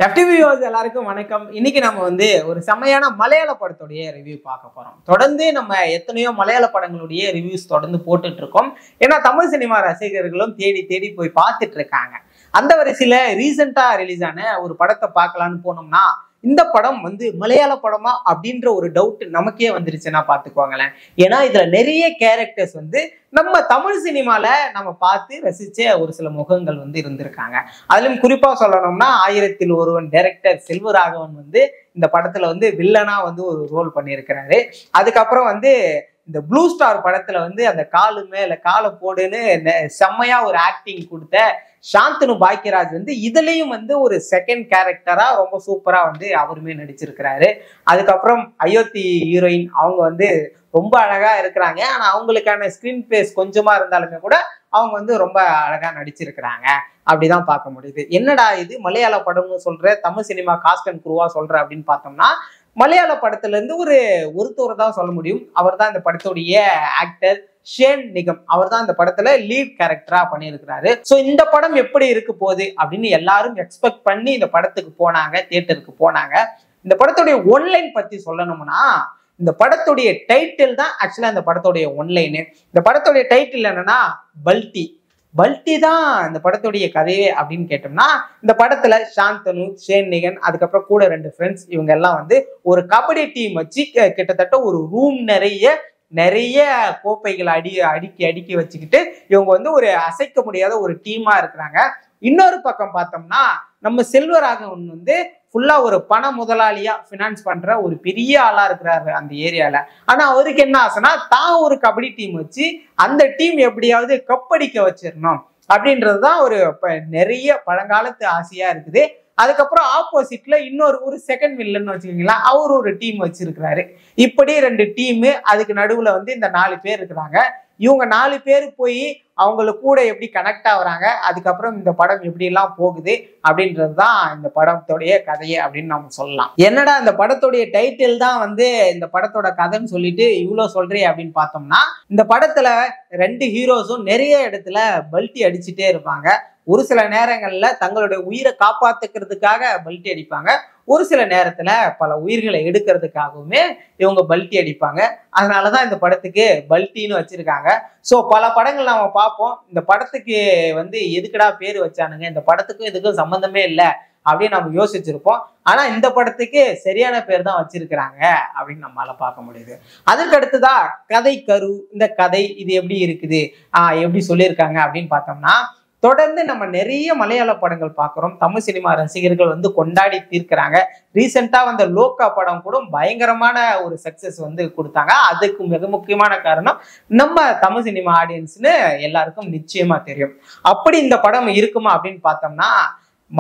FTV viewers எல்லாருக்கும் வணக்கம். இன்னைக்கு நம்ம ஒரு செமையான மலையாள படத்துடைய ரிவ்யூ பார்க்க போறோம். தொடர்ந்து நம்ம எத்தனையோ மலையாள படங்களுடைய ரிவ்யூஸ் தொடர்ந்து போட்டுட்டு இருக்கோம். ஏன்னா தமிழ் சினிமா ரசிகர்களும் தேடி தேடி போய் பார்த்துட்டு இருக்காங்க. அந்த வரிசையில ரீசெண்டா ரிலீஸ் ஆன ஒரு படத்தை பார்க்கலான்னு போனோம்னா இந்த படம் மலையாள படமா அப்படின்ற ஒரு டவுட் நமக்கே வந்துருச்சுன்னா பாத்துக்கோங்களேன். ஏன்னா இதுல நிறைய கேரக்டர்ஸ் நம்ம தமிழ் சினிமால நம்ம பார்த்து ரசிச்ச ஒரு சில முகங்கள் இருந்திருக்காங்க. அதுலயும் குறிப்பா சொல்லணும்னா 1000ல் ஒருவன் டைரக்டர் செல்வராகவன் இந்த படத்துல வில்லனா ஒரு ரோல் பண்ணியிருக்கிறாரு. அதுக்கப்புறம் இந்த ப்ளூ ஸ்டார் படத்துல அந்த காலு மேல காலை போடுன்னு செம்மையா ஒரு ஆக்டிங் கொடுத்த சாந்தனு பாக்கியராஜ் இதுலயும் ஒரு செகண்ட் கேரக்டரா ரொம்ப சூப்பரா அவருமே நடிச்சிருக்கிறாரு. அதுக்கப்புறம் அயோத்தி ஹீரோயின் அவங்க ரொம்ப அழகா இருக்கிறாங்க. ஆனா அவங்களுக்கான ஸ்கிரீன் பேஸ் கொஞ்சமா இருந்தாலுமே கூட அவங்க ரொம்ப அழகா நடிச்சிருக்கிறாங்க. அப்படிதான் பார்க்க முடியுது. என்னடா இது மலையாள படம்னு சொல்ற, தமிழ் சினிமா காஸ்ட் அண்ட் குரூவா சொல்ற அப்படின்னு பார்த்தோம்னா மலையாள படத்துல இருந்து ஒருத்தர் தான் சொல்ல முடியும். அவர் தான் இந்த படத்துடைய ஆக்டர் ஷேன் நிகம். அவர் தான் இந்த படத்துல லீட் கேரக்டரா பண்ணியிருக்கிறாரு. சோ இந்த படம் எப்படி இருக்கு போகுது அப்படின்னு எல்லாரும் எக்ஸ்பெக்ட் பண்ணி இந்த படத்துக்கு போனாங்க, தியேட்டருக்கு போனாங்க. இந்த படத்துடைய ஒன்லைன் பத்தி சொல்லணும்னா இந்த படத்துடைய டைட்டில் தான் ஆக்சுவலா இந்த படத்துடைய ஒன்லைனு. இந்த படத்துடைய டைட்டில் என்னன்னா பல்டி. பல்டி தான் இந்த படத்துடைய கதையே அப்படின்னு கேட்டோம்னா இந்த படத்துல சாந்தனு, ஷேன் நிகன், அதுக்கப்புறம் கூட 2 ஃப்ரெண்ட்ஸ் இவங்க எல்லாம் ஒரு கபடி டீம் வச்சு கிட்டத்தட்ட ஒரு ரூம் நிறைய கோப்பைகளை அடுக்கி வச்சுக்கிட்டு இவங்க ஒரு அசைக்க முடியாத ஒரு டீமா இருக்கிறாங்க. இன்னொரு பக்கம் பார்த்தோம்னா நம்ம செல்வராகவன் ஃபுல்லா ஒரு பண முதலாளியா பினான்ஸ் பண்ற ஒரு பெரிய ஆளா இருக்கிறாரு அந்த ஏரியால. ஆனா அவருக்கு என்ன ஆசைனா தான் ஒரு கபடி டீம் வச்சு அந்த டீம் எப்படியாவது கப்படிக்க வச்சிடணும் அப்படின்றதுதான் நிறைய பழங்காலத்து ஆசையா இருக்குது. அதுக்கப்புறம் ஆப்போசிட்ல இன்னொரு செகண்ட் வில்லன்னு வச்சுக்கீங்களா, அவர் ஒரு டீம் வச்சிருக்கிறாரு. இப்படி 2 டீமு, அதுக்கு நடுவுல இந்த 4 பேர் இருக்கிறாங்க. இவங்க 4 பேர் போய் அவங்களுக்கு கூட எப்படி கனெக்ட் ஆகுறாங்க, அதுக்கப்புறம் இந்த படம் எப்படி எல்லாம் போகுது அப்படின்றதுதான் இந்த படத்துடைய கதையே அப்படின்னு நம்ம சொல்லலாம். என்னடா இந்த படத்துடைய டைட்டில் தான் இந்த படத்தோட கதைன்னு சொல்லிட்டு இவ்வளவு சொல்றே அப்படின்னு பார்த்தோம்னா இந்த படத்துல 2 ஹீரோஸும் நிறைய இடத்துல பல்ட்டி அடிச்சுட்டே இருப்பாங்க. ஒரு சில நேரங்கள்ல தங்களுடைய உயிரை காப்பாத்துக்கிறதுக்காக பல்ட்டி அடிப்பாங்க, ஒரு சில நேரத்துல பல உயிர்களை எடுக்கிறதுக்காகவுமே இவங்க பல்ட்டி அடிப்பாங்க. அதனாலதான் இந்த படத்துக்கு பல்ட்டின்னு வச்சிருக்காங்க. சோ பல படங்கள் நாம பார்ப்போம். இந்த படத்துக்கு எதுக்குடா பேர் வச்சானுங்க, இந்த படத்துக்கும் இதுக்கும் சம்பந்தமே இல்லை அப்படின்னு நம்ம யோசிச்சிருப்போம். ஆனா இந்த படத்துக்கு சரியான பேர் தான் வச்சிருக்கிறாங்க அப்படின்னு நம்மளால பார்க்க முடியுது. அதுக்கு அடுத்துதான் கதை கரு. இந்த கதை இது எப்படி இருக்குது, எப்படி சொல்லியிருக்காங்க அப்படின்னு பார்த்தோம்னா தொடர்ந்து நம்ம நிறைய மலையாள படங்கள் பார்க்கிறோம். தமிழ் சினிமா ரசிகர்கள் கொண்டாடி தீர்க்கிறாங்க. ரீசெண்டா லோக்கா படம் கூட பயங்கரமான ஒரு சக்சஸ் கொடுத்தாங்க. அதுக்கு மிக முக்கியமான காரணம் நம்ம தமிழ் சினிமா ஆடியன்ஸ்னு எல்லாருக்கும் நிச்சயமா தெரியும். அப்படி இந்த படம் இருக்குமா அப்படின்னு பார்த்தோம்னா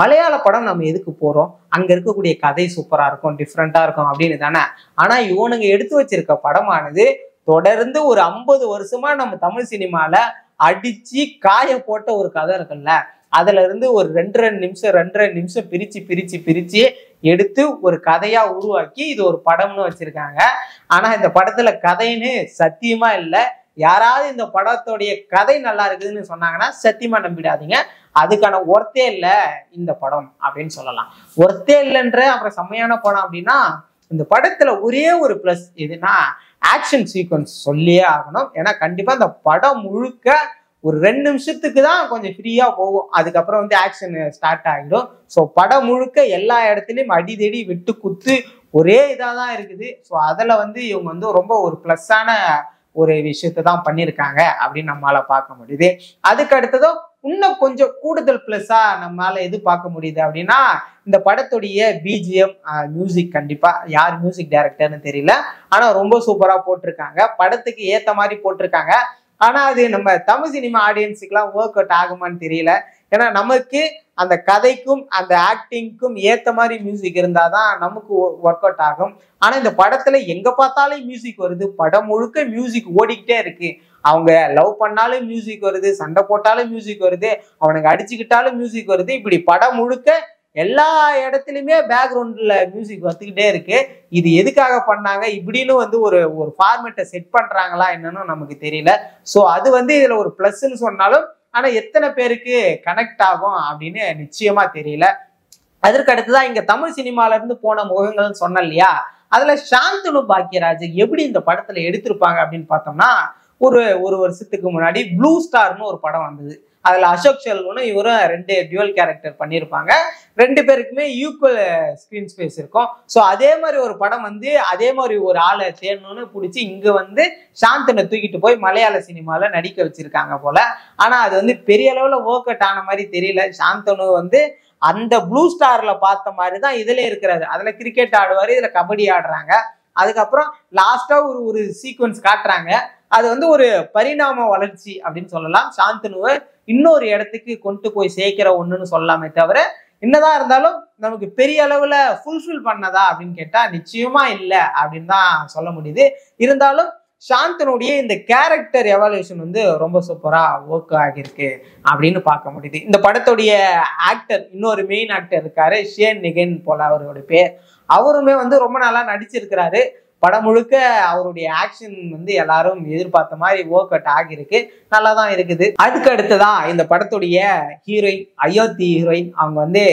மலையாள படம் நம்ம எதுக்கு போறோம், அங்க இருக்கக்கூடிய கதை சூப்பரா இருக்கும், டிஃப்ரெண்டா இருக்கும் அப்படின்னு தானே. ஆனா இவனுங்க எடுத்து வச்சிருக்க படமானது தொடர்ந்து ஒரு 50 வருஷமா நம்ம தமிழ் சினிமால அடிச்சு காய போட்ட ஒரு கதை இருக்குல்ல, அதுல இருந்து ஒரு 2 நிமிஷம் பிரிச்சு எடுத்து ஒரு கதையா உருவாக்கி இது ஒரு படம்னு வச்சிருக்காங்க. ஆனா இந்த படத்துல கதைன்னு சத்தியமா இல்லை. யாராவது இந்த படத்துடைய கதை நல்லா இருக்குதுன்னு சொன்னாங்கன்னா சத்தியமா நம்பிடாதீங்க. அதுக்கான ஒர்த்தே இல்லை இந்த படம் அப்படின்னு சொல்லலாம். ஒர்த்தே இல்லைன்ற அப்புறம் செம்மையான படம் அப்படின்னா இந்த படத்துல ஒரே ஒரு பிளஸ் எதுனா ஆக்ஷன் சீக்வன்ஸ் சொல்லியே ஆகணும். ஏன்னா கண்டிப்பா இந்த படம் முழுக்க ஒரு 2 நிமிஷத்துக்கு தான் கொஞ்சம் ஃப்ரீயா போகும், அதுக்கப்புறம் ஆக்ஷன் ஸ்டார்ட் ஆகிடும். ஸோ படம் முழுக்க எல்லா இடத்துலயும் அடிதடி வெட்டு குத்து ஒரே இதாக தான் இருக்குது. ஸோ அதில் இவங்க ரொம்ப ஒரு பிளஸ்ஸான ஒரு விஷயத்தை தான் பண்ணியிருக்காங்க அப்படின்னு நம்மளால பார்க்க முடியுது. அதுக்கு அடுத்ததும் இன்னும் கொஞ்சம் கூடுதல் பிளஸ்ஸா நம்மளால எது பார்க்க முடியுது அப்படின்னா இந்த படத்துடைய பிஜிஎம் மியூசிக். கண்டிப்பா யார் மியூசிக் டைரக்டர்னு தெரியல, ஆனா ரொம்ப சூப்பரா போட்டிருக்காங்க. படத்துக்கு ஏத்த மாதிரி போட்டிருக்காங்க. ஆனா அது நம்ம தமிழ் சினிமா ஆடியன்ஸுக்கெல்லாம் ஒர்க் அவுட் ஆகுமான்னு தெரியல. ஏன்னா நமக்கு அந்த கதைக்கும் அந்த ஆக்டிங்க்கும் ஏத்த மாதிரி மியூசிக் இருந்தாதான் நமக்கு ஒர்க் அவுட் ஆகும். ஆனா இந்த படத்துல எங்க பார்த்தாலும் மியூசிக் வருது, படம் முழுக்க மியூசிக் ஓடிக்கிட்டே இருக்கு. அவங்க லவ் பண்ணாலும் மியூசிக் வருது, சண்டை போட்டாலும் மியூசிக் வருது, அவனுக்கு அடிச்சுக்கிட்டாலும் மியூசிக் வருது. இப்படி படம் முழுக்க எல்லா இடத்துலயுமே பேக்ரவுண்ட்ல மியூசிக் வந்துகிட்டே இருக்கு. இது எதுக்காக பண்ணாங்க இப்படின்னு ஒரு ஃபார்மேட்டை செட் பண்றாங்களா என்னன்னு நமக்கு தெரியல. சோ அது இதுல ஒரு பிளஸ்ன்னு சொன்னாலும் ஆனா எத்தனை பேருக்கு கனெக்ட் ஆகும் அப்படின்னு நிச்சயமா தெரியல. அதற்கு அடுத்துதான் இங்க தமிழ் சினிமால இருந்து போன முகங்கள்னு சொன்னேன் இல்லையா, அதுல சாந்தனு பாக்கியராஜ் எப்படி இந்த படத்துல எடுத்திருப்பாங்க அப்படின்னு பார்த்தோம்னா, ஒரு ஒரு வருஷத்துக்கு முன்னாடி ப்ளூ ஸ்டார்னு ஒரு படம் வந்தது. அதுல அசோக் செல்வனும் இவரும் 2 டியூவல் கேரக்டர் பண்ணியிருப்பாங்க. 2 பேருக்குமே ஈக்குவல் ஸ்கிரீன் ஸ்பேஸ் இருக்கும். ஸோ அதே மாதிரி ஒரு படம் வந்து அதே மாதிரி ஒரு ஆளை தேடணும்னு பிடிச்சி இங்க வந்து சாந்தனை தூக்கிட்டு போய் மலையாள சினிமால நடிக்க வச்சிருக்காங்க போல. ஆனா அது வந்து பெரிய அளவுல ஒர்க் அவுட் ஆன மாதிரி தெரியல. சாந்தனு வந்து அந்த ப்ளூ ஸ்டார்ல பார்த்த மாதிரி தான் இதுல இருக்கிறாரு. அதுல கிரிக்கெட் ஆடுவாரு, இதுல கபடி ஆடுறாங்க. அதுக்கப்புறம் லாஸ்டா ஒரு சீக்வன்ஸ் காட்டுறாங்க. அது வந்து ஒரு பரிணாம வளர்ச்சி அப்படின்னு சொல்லலாம். சாந்தனுவை இன்னொரு இடத்துக்கு கொண்டு போய் சேர்க்கிற ஒண்ணுன்னு சொல்லலாமே தவிர, என்னதான் இருந்தாலும் நமக்கு பெரிய அளவுல ஃபுல்ஃபில் பண்ணதா அப்படின்னு கேட்டா நிச்சயமா இல்லை அப்படின்னு தான் சொல்ல முடியுது. இருந்தாலும் சாந்தனுடைய இந்த கேரக்டர் எவாலுவேஷன் வந்து ரொம்ப சூப்பரா ஒர்க் ஆகியிருக்கு அப்படின்னு பார்க்க முடியுது. இந்த படத்துடைய ஆக்டர், இன்னொரு மெயின் ஆக்டர் இருக்காரு, ஷேன் நிகன் போல அவருடைய பேர். அவருமே வந்து ரொம்ப நாளா நடிச்சிருக்கிறாரு. படம் முழுக்க அவருடைய ஆக்ஷன் வந்து எல்லாரும் எதிர்பார்த்த மாதிரி ஒர்க் அவுட் ஆகியிருக்கு. நல்லா தான் இருக்குது. அதுக்கு அடுத்துதான் இந்த படத்துடைய ஹீரோயின், அயோத்தி ஹீரோயின். அவங்க வந்து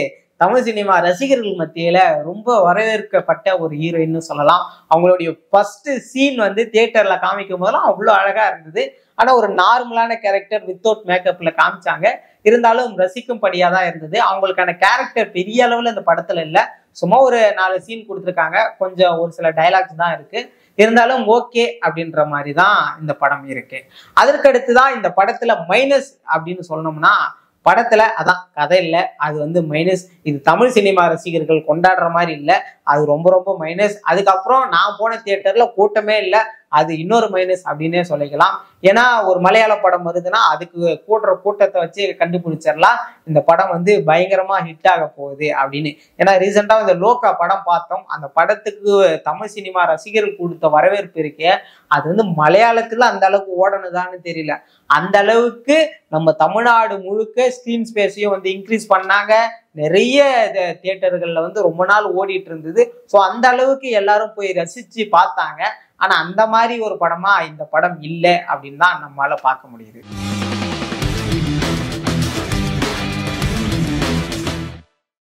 தமிழ் சினிமா ரசிகர்கள் மத்தியில ரொம்ப வரவேற்கப்பட்ட ஒரு ஹீரோயின்னு சொல்லலாம். அவங்களுடைய ஃபர்ஸ்ட் சீன் வந்து தியேட்டர்ல காமிக்கும் போதெல்லாம் அவ்வளோ அழகா இருந்தது. ஆனா ஒரு நார்மலான கேரக்டர் வித்தவுட் மேக்கப்ல காமிச்சாங்க. இருந்தாலும் ரசிக்கும்படியா தான் இருந்தது. அவங்களுக்கான கேரக்டர் பெரிய அளவுல இந்த படத்துல இல்லை. சும்மா ஒரு 4 சீன் கொடுத்துருக்காங்க. கொஞ்சம் ஒரு சில டைலாக்ஸ் தான் இருக்கு. இருந்தாலும் ஓகே அப்படின்ற மாதிரி தான் இந்த படம் இருக்கு. அதற்கு அடுத்துதான் இந்த படத்துல மைனஸ் அப்படின்னு சொன்னோம்னா, படத்துல அதான் கதை இல்லை, அது வந்து மைனஸ். இது தமிழ் சினிமா ரசிகர்கள் கொண்டாடுற மாதிரி இல்லை, அது ரொம்ப ரொம்ப மைனஸ். அதுக்கப்புறம் நான் போன தியேட்டர்ல கூட்டமே இல்லை, அது இன்னொரு மைனஸ் அப்படின்னே சொல்லிக்கலாம். ஏன்னா ஒரு மலையாள படம் வருதுன்னா அதுக்கு கூடுற கூட்டத்தை வச்சு கண்டுபிடிச்சிடலாம் இந்த படம் வந்து பயங்கரமா ஹிட் ஆக போகுது அப்படின்னு. ஏன்னா ரீசெண்டா இந்த லோக்கா படம் பார்த்தோம். அந்த படத்துக்கு தமிழ் சினிமா ரசிகர்கள் கொடுத்த வரவேற்பு இருக்கே, அது வந்து மலையாளத்துல அந்த அளவுக்கு ஓடணுதான்னு தெரியல. அந்த அளவுக்கு நம்ம தமிழ்நாடு முழுக்க ஸ்கிரீன் ஸ்பேஸையும் வந்து இன்க்ரீஸ் பண்ணாங்க. நிறைய தியேட்டர்கள்ல வந்து ரொம்ப நாள் ஓடிட்டு இருந்தது. ஸோ அந்த அளவுக்கு எல்லாரும் போய் ரசிச்சு பார்த்தாங்க. ஆனா அந்த மாதிரி ஒரு படமா இந்த படம் இல்லை அப்படின்னு தான் நம்மளால பார்க்க முடியுது.